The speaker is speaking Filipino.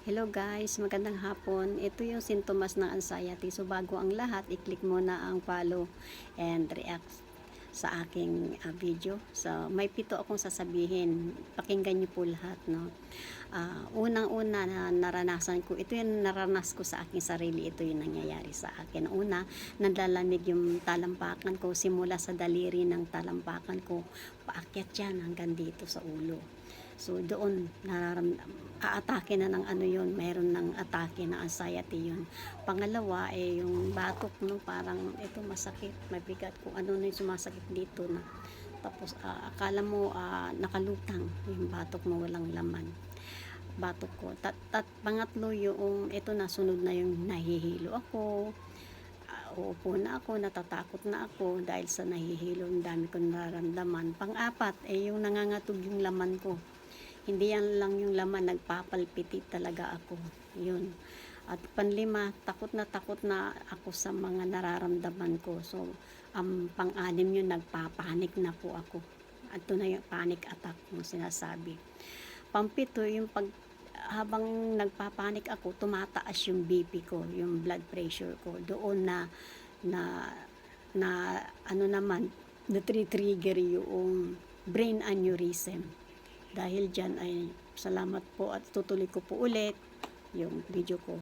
Hello guys, magandang hapon. Ito yung sintomas ng anxiety. So bago ang lahat, i-click mo na ang follow and react sa aking video. So may 7 akong sasabihin. Pakinggan niyo po lahat, no. Unang-una na naranasan ko, ito yung naranas ko sa aking sarili, ito yung nangyayari sa akin. Una, nalalamig yung talampakan ko simula sa daliri ng talampakan ko, paakyat yan hanggang dito sa ulo. So doon aatake na ng ano yun, mayroon ng atake na anxiety yun. Pangalawa yung batok, no, parang ito masakit, mabigat, kung ano na yung sumasakit dito na. Tapos akala mo nakalutang yung batok mo, walang laman batok ko. Pangatlo yung ito na, sunod na yung nahihilo ako, uupo na ako, natatakot na ako dahil sa nahihilo, ang dami kong nararamdaman. Pang-apat yung nangangatog yung laman ko. Hindi yan lang yung laman, nagpapalpiti talaga ako. Yun. At panlima, takot na ako sa mga nararamdaman ko. So, pang-anim yun, nagpapanik na po ako. At ito na yung panic attack yung sinasabi. Pampito, yung habang nagpapanik ako, tumataas yung BP ko, yung blood pressure ko. Doon na ano naman, na-trigger yung brain aneurysm. Dahil dyan ay salamat po at tutuloy ko po ulit yung video ko.